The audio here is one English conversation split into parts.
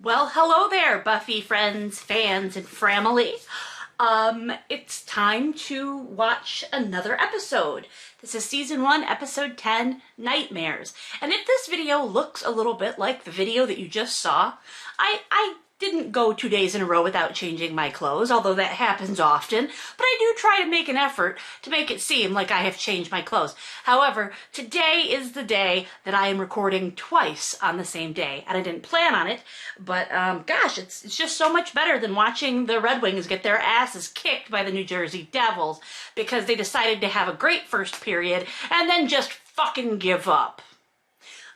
Well, hello there, Buffy friends, fans, and family. It's time to watch another episode. This is season 1, episode 10, Nightmares. And if this video looks a little bit like the video that you just saw, I didn't go 2 days in a row without changing my clothes, although that happens often, but I do try to make an effort to make it seem like I have changed my clothes. However, today is the day that I am recording twice on the same day, and I didn't plan on it, but gosh, it's just so much better than watching the Red Wings get their asses kicked by the New Jersey Devils because they decided to have a great first period and then just fucking give up.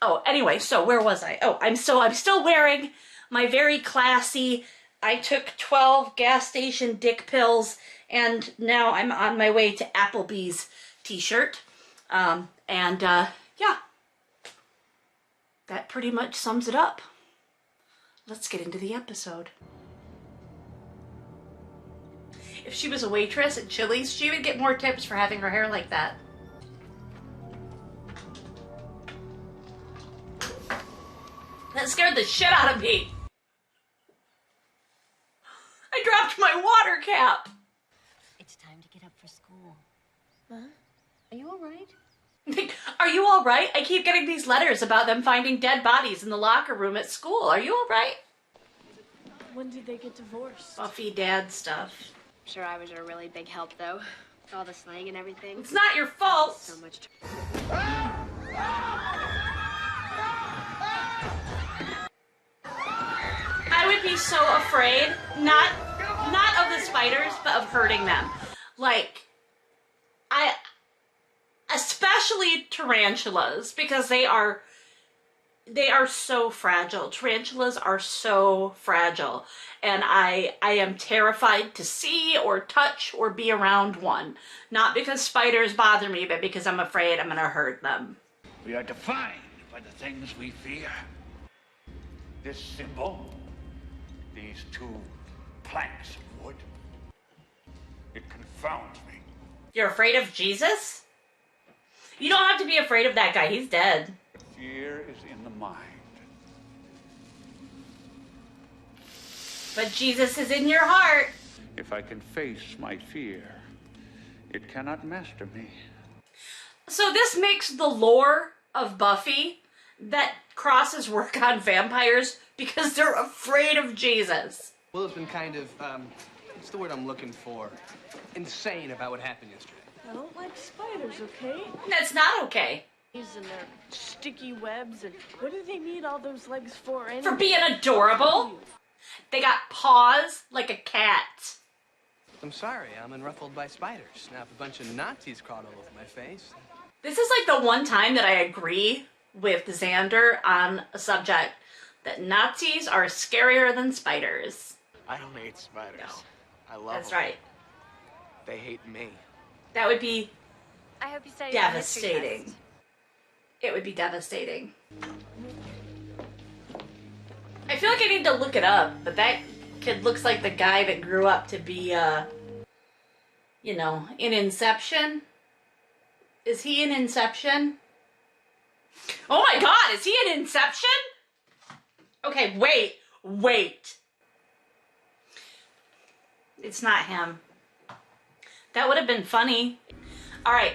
Oh, anyway, so where was I? Oh, I'm still wearing my very classy, I took 12 gas station dick pills, and now I'm on my way to Applebee's t-shirt. Yeah, that pretty much sums it up. Let's get into the episode. If she was a waitress at Chili's, she would get more tips for having her hair like that. That scared the shit out of me. I dropped my water cap. It's time to get up for school. Huh? Are you all right? Are you all right? I keep getting these letters about them finding dead bodies in the locker room at school. Are you all right? When did they get divorced? Buffy dad stuff. I'm sure I was a really big help, though. With all the slang and everything. It's not your fault. So much. I would be so afraid, not of the spiders, but of hurting them. Like, especially tarantulas, because they are so fragile. Tarantulas are so fragile, and I am terrified to see or touch or be around one. Not because spiders bother me, but because I'm afraid I'm gonna hurt them. We are defined by the things we fear. This symbol, these two planks of wood, it confounds me. You're afraid of Jesus? You don't have to be afraid of that guy. He's dead. Fear is in the mind. But Jesus is in your heart. If I can face my fear, it cannot master me. So this makes the lore of Buffy that crosses work on vampires because they're afraid of Jesus. Will has been kind of, what's the word I'm looking for? Insane about what happened yesterday. I don't like spiders, okay? That's not okay. And their sticky webs, and what do they need all those legs for anyway? For being adorable. They got paws like a cat. I'm sorry, I'm unruffled by spiders. Now, if a bunch of Nazis crawled all over my face... This is like the one time that I agree with Xander on a subject that Nazis are scarier than spiders. I don't hate spiders. No. I love That's them. right. They hate me. That would be I hope you study your history devastating. test. It would be devastating. I feel like I need to look it up, but that kid looks like the guy that grew up to be, you know, in Inception. Is he in Inception? Oh my god, is he in Inception? Okay, wait. It's not him. That would have been funny. Alright,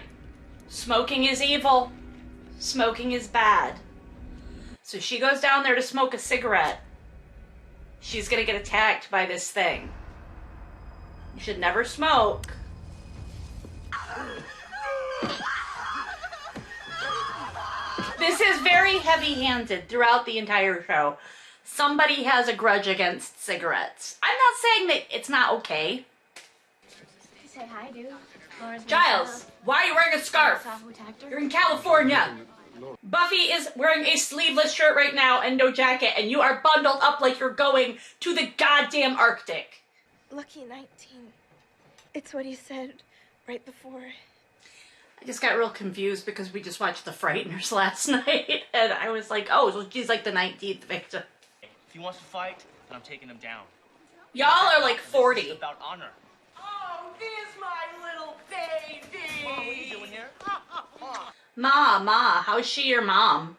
smoking is evil. Smoking is bad. So she goes down there to smoke a cigarette. She's gonna get attacked by this thing. You should never smoke. This is very heavy-handed throughout the entire show. Somebody has a grudge against cigarettes. I'm not saying that it's not okay. Say hi, dude. Laura's Giles, why are you wearing a scarf? You're in California. Buffy is wearing a sleeveless shirt right now and no jacket, and you are bundled up like you're going to the goddamn Arctic. Lucky 19. It's what he said right before. I just got real confused because we just watched The Frighteners last night, and I was like, oh, so she's like the 19th victim. If he wants to fight, then I'm taking him down. Y'all are like 40. This is about honor. Oh, there's my little baby! Mom, what are you doing here? Ma, how's she your mom?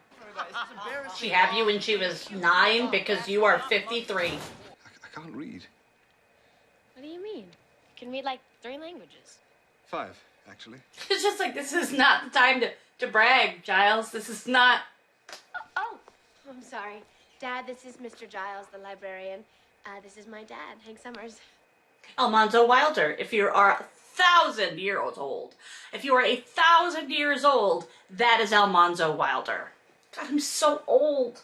She had you when she was 9 because you are 53. I can't read. What do you mean? You can read like 3 languages. 5, actually. It's just like, this is not the time to brag, Giles. This is not... Oh, I'm sorry. Dad, this is Mr. Giles, the librarian. This is my dad, Hank Summers. Almanzo Wilder, if you are 1,000 years old. If you are 1,000 years old, that is Almanzo Wilder. God, I'm so old.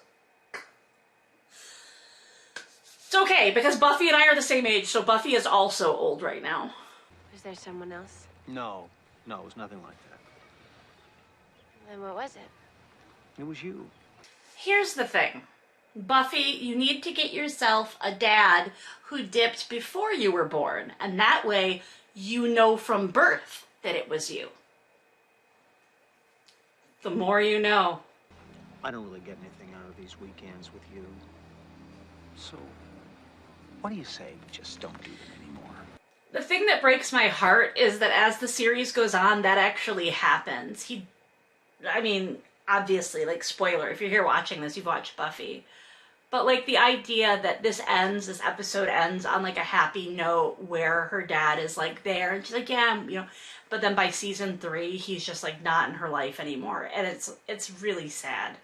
It's okay, because Buffy and I are the same age, so Buffy is also old right now. Was there someone else? No, it was nothing like that. Then what was it? It was you. Here's the thing. Buffy, you need to get yourself a dad who dipped before you were born, and that way you know from birth that it was you. The more you know. I don't really get anything out of these weekends with you. So, what do you say we just don't do them anymore? The thing that breaks my heart is that as the series goes on, that actually happens. Obviously, like, spoiler, if you're here watching this, you've watched Buffy. But, like, the idea that this episode ends on, like, a happy note where her dad is, like, there, and she's like, yeah, but then by season 3, he's just, like, not in her life anymore, and it's really sad.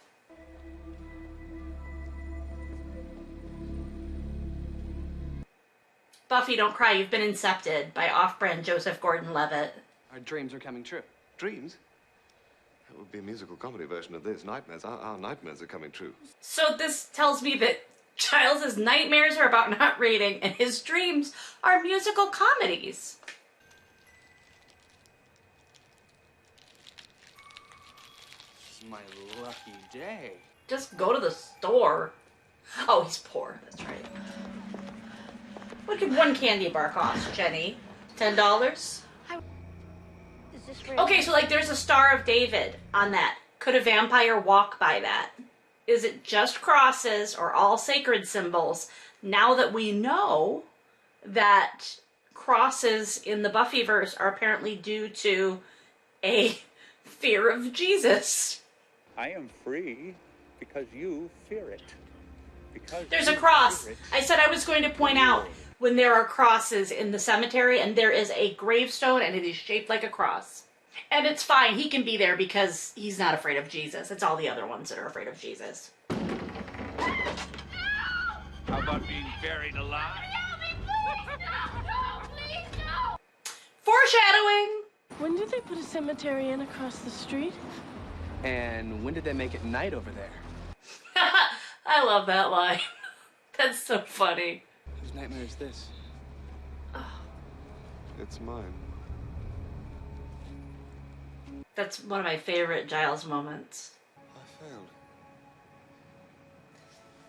Buffy, don't cry, you've been incepted by off-brand Joseph Gordon-Levitt. Our dreams are coming true. Dreams? That would be a musical comedy version of this. Nightmares. Our nightmares are coming true. So this tells me that Giles' nightmares are about not reading, and his dreams are musical comedies. This is my lucky day. Just go to the store. Oh, he's poor. That's right. What could one candy bar cost, Jenny? $10? Okay, so, like, there's a Star of David on that. Could a vampire walk by that? Is it just crosses or all sacred symbols? Now that we know that crosses in the Buffyverse are apparently due to a fear of Jesus. I am free because you fear it. Because there's a cross. I said I was going to point out when there are crosses in the cemetery, and there is a gravestone, and it is shaped like a cross. And it's fine. He can be there because he's not afraid of Jesus. It's all the other ones that are afraid of Jesus. How about being buried alive? Foreshadowing! When did they put a cemetery in across the street? And when did they make it night over there? I love that line. That's so funny. Whose nightmare is this? It's mine. That's one of my favorite Giles moments. I failed.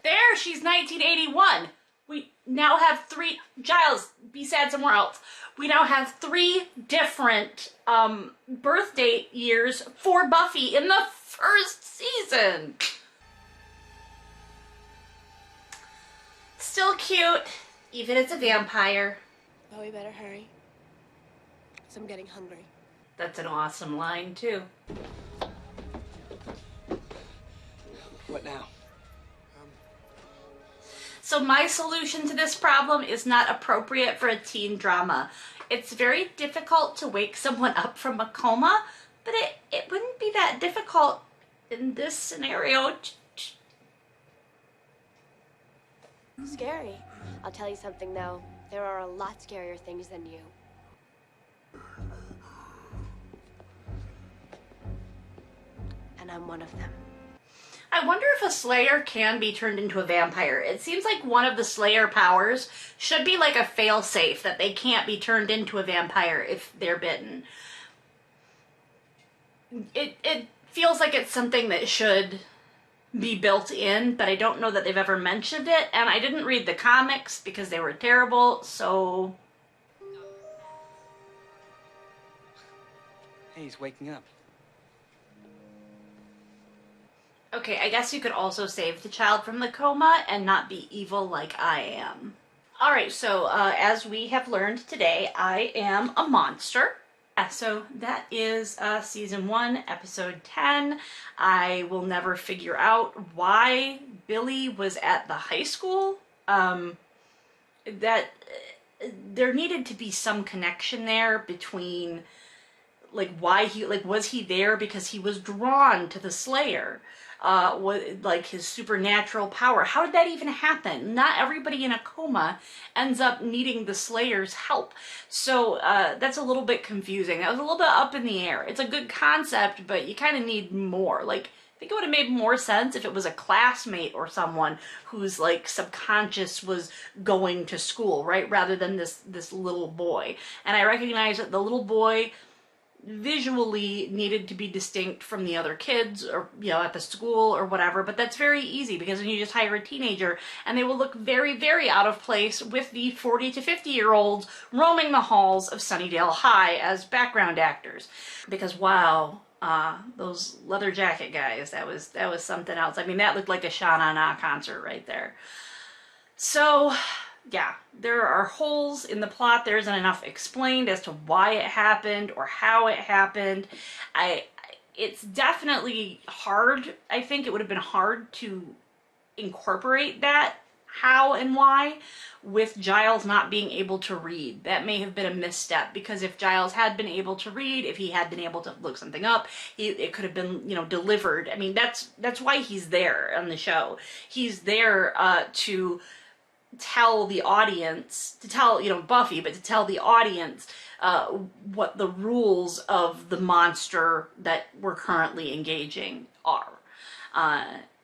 There, she's 1981. We now have 3... Giles, be sad somewhere else. We now have 3 different birth date years for Buffy in the first season. Still cute, even as a vampire. Oh, we better hurry. 'Cause I'm getting hungry. That's an awesome line, too. What now? So my solution to this problem is not appropriate for a teen drama. It's very difficult to wake someone up from a coma, but it wouldn't be that difficult in this scenario. Scary. I'll tell you something, though. There are a lot scarier things than you. And I'm one of them. I wonder if a Slayer can be turned into a vampire. It seems like one of the Slayer powers should be like a failsafe, that they can't be turned into a vampire if they're bitten. It feels like it's something that should be built in, but I don't know that they've ever mentioned it, and I didn't read the comics because they were terrible, so... Hey, he's waking up. Okay, I guess you could also save the child from the coma and not be evil like I am. Alright, so as we have learned today, I am a monster. So that is season 1, episode 10. I will never figure out why Billy was at the high school. That there needed to be some connection there between, like, why he, like, was he there because he was drawn to the Slayer? Like his supernatural power. How did that even happen? Not everybody in a coma ends up needing the Slayer's help. So that's a little bit confusing. That was a little bit up in the air. It's a good concept, but you kind of need more. Like, I think it would have made more sense if it was a classmate or someone whose, like, subconscious was going to school, right? Rather than this little boy. And I recognize that the little boy visually needed to be distinct from the other kids, or, you know, at the school or whatever, but that's very easy because then you just hire a teenager and they will look very, very out of place with the 40 to 50-year-olds roaming the halls of Sunnydale High as background actors. Because wow, those leather jacket guys, that was something else. I mean, that looked like a Sha Na Na concert right there. So yeah, there are holes in the plot. There isn't enough explained as to why it happened or how it happened. It's definitely hard. I think it would have been hard to incorporate that how and why with Giles not being able to read. That may have been a misstep, because if Giles had been able to read, if he had been able to look something up, it could have been, you know, delivered. I mean, that's why he's there on the show. He's there to tell the audience, to tell, you know, Buffy, but to tell the audience what the rules of the monster that we're currently engaging are.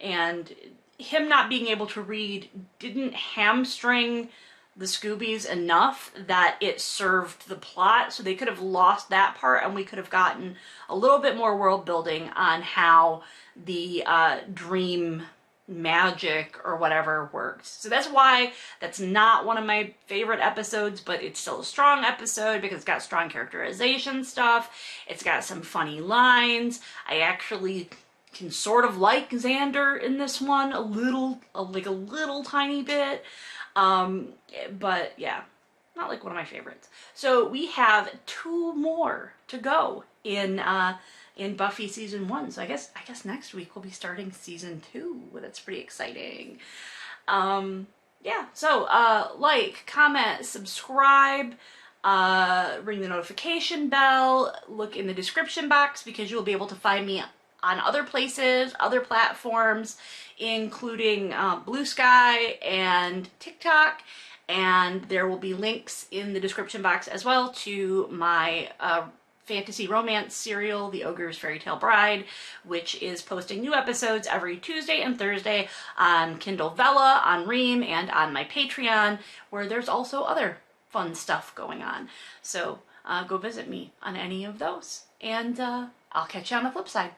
And him not being able to read didn't hamstring the Scoobies enough that it served the plot, so they could have lost that part and we could have gotten a little bit more world building on how the dream magic or whatever works. So that's why that's not one of my favorite episodes, but it's still a strong episode because it's got strong characterization stuff. It's got some funny lines. I actually can sort of like Xander in this one a little tiny bit. But yeah, not like one of my favorites. So we have 2 more to go in Buffy season 1. So I guess next week we'll be starting season 2. That's pretty exciting. Yeah, so like, comment, subscribe, ring the notification bell, look in the description box because you'll be able to find me on other places, other platforms, including Blue Sky and TikTok. And there will be links in the description box as well to my fantasy romance serial, The Ogre's Fairy Tale Bride, which is posting new episodes every Tuesday and Thursday on Kindle Vella, on Ream, and on my Patreon, where there's also other fun stuff going on. So go visit me on any of those, and I'll catch you on the flip side.